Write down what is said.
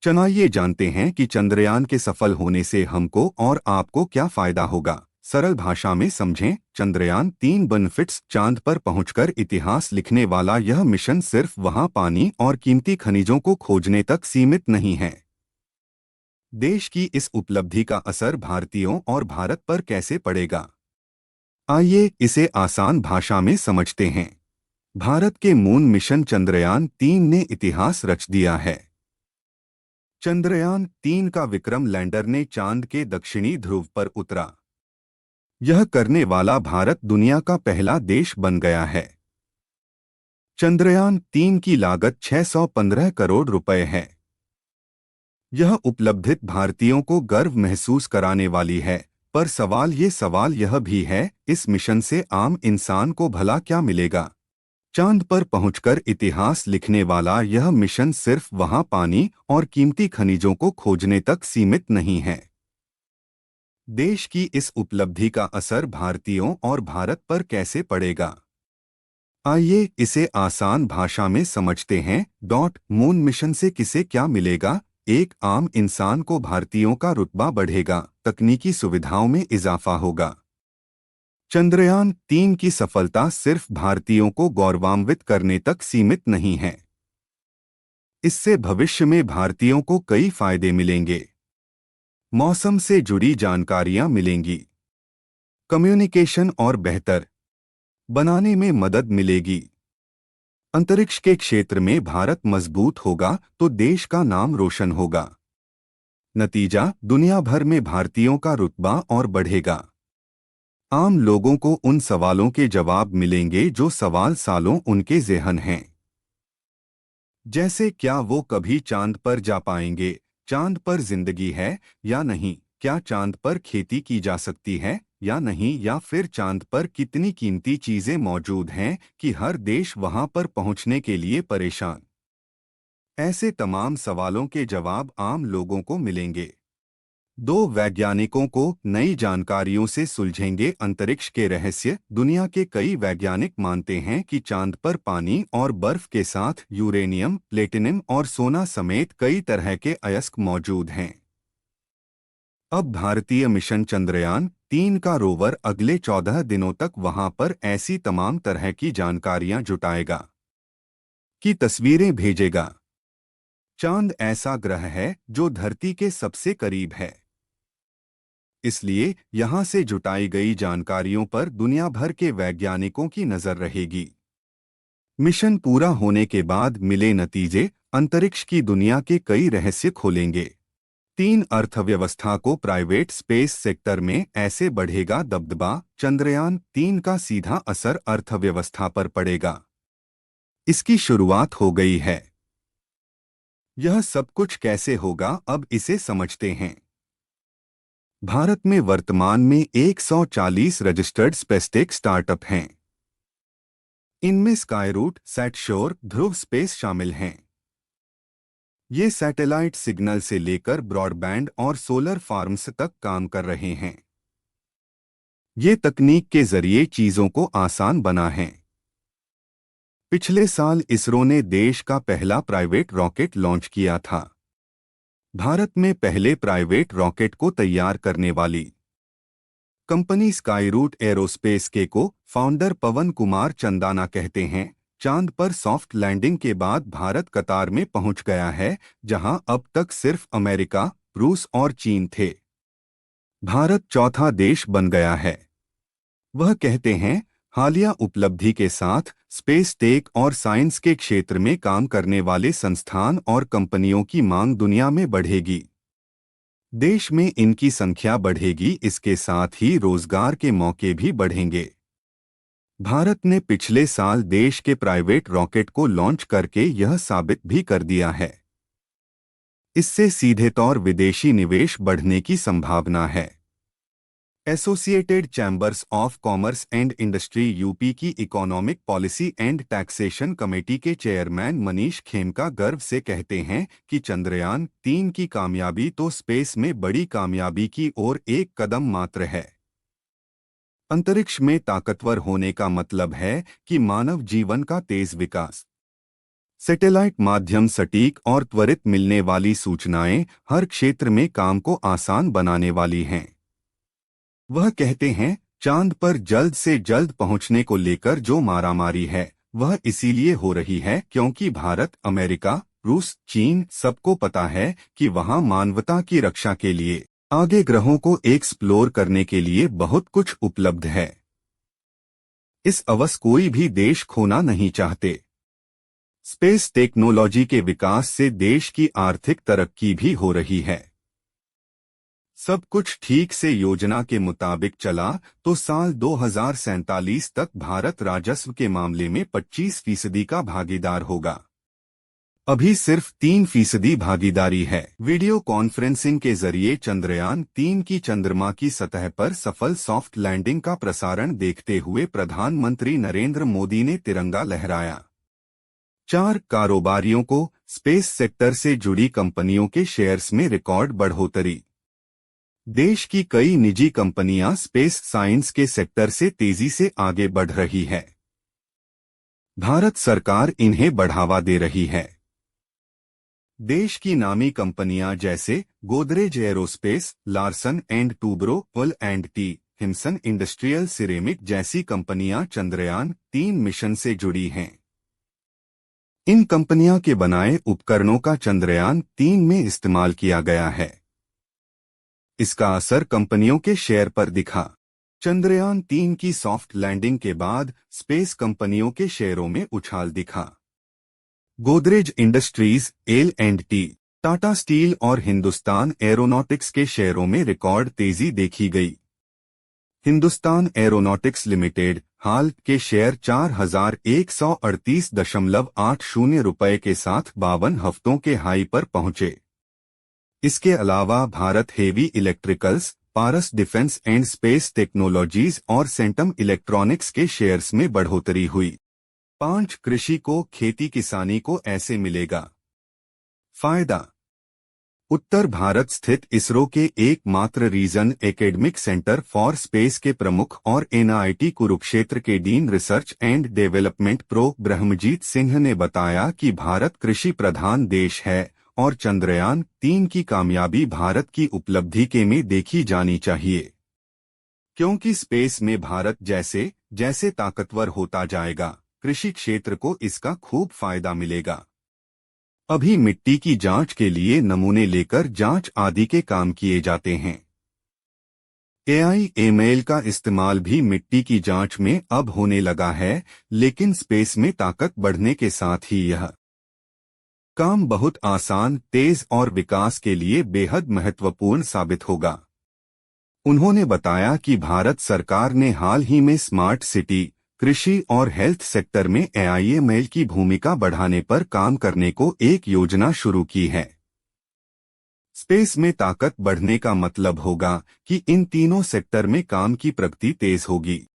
चलिए जानते हैं कि चंद्रयान के सफल होने से हमको और आपको क्या फायदा होगा। सरल भाषा में समझें। चंद्रयान 3 बेनिफिट्स। चांद पर पहुंचकर इतिहास लिखने वाला यह मिशन सिर्फ वहां पानी और कीमती खनिजों को खोजने तक सीमित नहीं है। देश की इस उपलब्धि का असर भारतीयों और भारत पर कैसे पड़ेगा, आइए इसे आसान भाषा में समझते हैं। भारत के मून मिशन चंद्रयान 3 ने इतिहास रच दिया है। चंद्रयान 3 का विक्रम लैंडर ने चांद के दक्षिणी ध्रुव पर उतरा। यह करने वाला भारत दुनिया का पहला देश बन गया है। चंद्रयान 3 की लागत 615 करोड़ रुपए है। यह उपलब्धि भारतीयों को गर्व महसूस कराने वाली है। पर सवाल यह भी है, इस मिशन से आम इंसान को भला क्या मिलेगा। चांद पर पहुंचकर इतिहास लिखने वाला यह मिशन सिर्फ वहां पानी और कीमती खनिजों को खोजने तक सीमित नहीं है। देश की इस उपलब्धि का असर भारतीयों और भारत पर कैसे पड़ेगा, आइए इसे आसान भाषा में समझते हैं। मून मिशन से किसे क्या मिलेगा। एक आम इंसान को भारतीयों का रुतबा बढ़ेगा, तकनीकी सुविधाओं में इजाफा होगा। चंद्रयान 3 की सफलता सिर्फ भारतीयों को गौरवान्वित करने तक सीमित नहीं है। इससे भविष्य में भारतीयों को कई फायदे मिलेंगे। मौसम से जुड़ी जानकारियां मिलेंगी, कम्युनिकेशन और बेहतर बनाने में मदद मिलेगी। अंतरिक्ष के क्षेत्र में भारत मजबूत होगा तो देश का नाम रोशन होगा। नतीजा, दुनिया भर में भारतीयों का रुतबा और बढ़ेगा। आम लोगों को उन सवालों के जवाब मिलेंगे जो सवाल सालों उनके ज़हन हैं। जैसे, क्या वो कभी चांद पर जा पाएंगे, चांद पर जिंदगी है या नहीं, क्या चांद पर खेती की जा सकती है या नहीं, या फिर चांद पर कितनी कीमती चीजें मौजूद हैं कि हर देश वहां पर पहुंचने के लिए परेशान। ऐसे तमाम सवालों के जवाब आम लोगों को मिलेंगे। दो वैज्ञानिकों को नई जानकारियों से सुलझेंगे अंतरिक्ष के रहस्य। दुनिया के कई वैज्ञानिक मानते हैं कि चांद पर पानी और बर्फ के साथ यूरेनियम, प्लेटिनम और सोना समेत कई तरह के अयस्क मौजूद हैं। अब भारतीय मिशन चंद्रयान 3 का रोवर अगले 14 दिनों तक वहां पर ऐसी तमाम तरह की जानकारियां जुटाएगा कि तस्वीरें भेजेगा। चांद ऐसा ग्रह है जो धरती के सबसे करीब है, इसलिए यहां से जुटाई गई जानकारियों पर दुनिया भर के वैज्ञानिकों की नजर रहेगी। मिशन पूरा होने के बाद मिले नतीजे अंतरिक्ष की दुनिया के कई रहस्य खोलेंगे। 3 अर्थव्यवस्था को प्राइवेट स्पेस सेक्टर में ऐसे बढ़ेगा दबदबा। चंद्रयान 3 का सीधा असर अर्थव्यवस्था पर पड़ेगा। इसकी शुरुआत हो गई है। यह सब कुछ कैसे होगा, अब इसे समझते हैं। भारत में वर्तमान में 140 रजिस्टर्ड स्पेसटेक स्टार्टअप हैं। इनमें स्काईरूट, सैटशोर, ध्रुव स्पेस शामिल हैं। ये सैटेलाइट सिग्नल से लेकर ब्रॉडबैंड और सोलर फार्म्स तक काम कर रहे हैं। ये तकनीक के जरिए चीजों को आसान बना है। पिछले साल इसरो ने देश का पहला प्राइवेट रॉकेट लॉन्च किया था। भारत में पहले प्राइवेट रॉकेट को तैयार करने वाली कंपनी स्काईरूट एरोस्पेस के को फाउंडर पवन कुमार चंदाना कहते हैं, चांद पर सॉफ्ट लैंडिंग के बाद भारत कतार में पहुंच गया है, जहां अब तक सिर्फ अमेरिका, रूस और चीन थे। भारत चौथा देश बन गया है। वह कहते हैं, हालिया उपलब्धि के साथ स्पेस टेक और साइंस के क्षेत्र में काम करने वाले संस्थान और कंपनियों की मांग दुनिया में बढ़ेगी। देश में इनकी संख्या बढ़ेगी, इसके साथ ही रोजगार के मौके भी बढ़ेंगे। भारत ने पिछले साल देश के प्राइवेट रॉकेट को लॉन्च करके यह साबित भी कर दिया है। इससे सीधे तौर विदेशी निवेश बढ़ने की संभावना है। Associated chambers of commerce and industry UP की economic policy and taxation committee के चेयरमैन मनीष खेमका गर्व से कहते हैं कि चंद्रयान 3 की कामयाबी तो स्पेस में बड़ी कामयाबी की ओर एक कदम मात्र है। अंतरिक्ष में ताकतवर होने का मतलब है कि मानव जीवन का तेज विकास। सैटेलाइट माध्यम सटीक और त्वरित मिलने वाली सूचनाएं हर क्षेत्र में काम को आसान बनाने वाली हैं। वह कहते हैं, चांद पर जल्द से जल्द पहुंचने को लेकर जो मारामारी है वह इसीलिए हो रही है क्योंकि भारत, अमेरिका, रूस, चीन सबको पता है कि वहां मानवता की रक्षा के लिए आगे ग्रहों को एक्सप्लोर करने के लिए बहुत कुछ उपलब्ध है। इस अवसर कोई भी देश खोना नहीं चाहते। स्पेस टेक्नोलॉजी के विकास से देश की आर्थिक तरक्की भी हो रही है। सब कुछ ठीक से योजना के मुताबिक चला तो साल 2047 तक भारत राजस्व के मामले में 25% का भागीदार होगा। अभी सिर्फ 3% भागीदारी है। वीडियो कॉन्फ्रेंसिंग के जरिए चंद्रयान-3 की चंद्रमा की सतह पर सफल सॉफ्ट लैंडिंग का प्रसारण देखते हुए प्रधानमंत्री नरेंद्र मोदी ने तिरंगा लहराया। 4 कारोबारियों को स्पेस सेक्टर से जुड़ी कंपनियों के शेयर्स में रिकॉर्ड बढ़ोतरी। देश की कई निजी कंपनियां स्पेस साइंस के सेक्टर से तेजी से आगे बढ़ रही है। भारत सरकार इन्हें बढ़ावा दे रही है। देश की नामी कंपनियां जैसे Godrej aerospace, Larsen and Toubro, L&T, Himson industrial ceramic जैसी कंपनियां चंद्रयान-3 मिशन से जुड़ी हैं। इन कंपनियों के बनाए उपकरणों का चंद्रयान-3 में इस्तेमाल किया गया है। इसका असर कंपनियों के शेयर पर दिखा। चंद्रयान-3 की सॉफ्ट लैंडिंग के बाद स्पेस कंपनियों के शेयरों में उछाल दिखा। Godrej industries, L&T, Tata steel और हिंदुस्तान एरोनॉटिक्स के शेयरों में रिकॉर्ड तेजी देखी गई। हिंदुस्तान एरोनॉटिक्स लिमिटेड हाल के शेयर 4138.80 रुपये के साथ 52 हफ्तों के हाई पर पहुंचे। इसके अलावा Bharat heavy electricals, Paras defence and space technologies और सेंटम इलेक्ट्रॉनिक्स के शेयर्स में बढ़ोतरी हुई। 5 कृषि को खेती किसानी को ऐसे मिलेगा फायदा। उत्तर भारत स्थित इसरो के एकमात्र region academic centre for space के प्रमुख और NIT कुरुक्षेत्र के dean research and development prof Brahmjeet Singh ने बताया कि भारत कृषि प्रधान देश है और चंद्रयान-3 की कामयाबी भारत की उपलब्धि के में देखी जानी चाहिए, क्योंकि स्पेस में भारत जैसे जैसे ताकतवर होता जाएगा, कृषि क्षेत्र को इसका खूब फायदा मिलेगा। अभी मिट्टी की जांच के लिए नमूने लेकर जांच आदि के काम किए जाते हैं। AI/ML का इस्तेमाल भी मिट्टी की जांच में अब होने लगा है, लेकिन स्पेस में ताकत बढ़ने के साथ ही यह काम बहुत आसान, तेज और विकास के लिए बेहद महत्वपूर्ण साबित होगा। उन्होंने बताया कि भारत सरकार ने हाल ही में स्मार्ट सिटी, कृषि और हेल्थ सेक्टर में AI/ML की भूमिका बढ़ाने पर काम करने को एक योजना शुरू की है। स्पेस में ताकत बढ़ने का मतलब होगा कि इन तीनों सेक्टर में काम की प्रगति तेज होगी।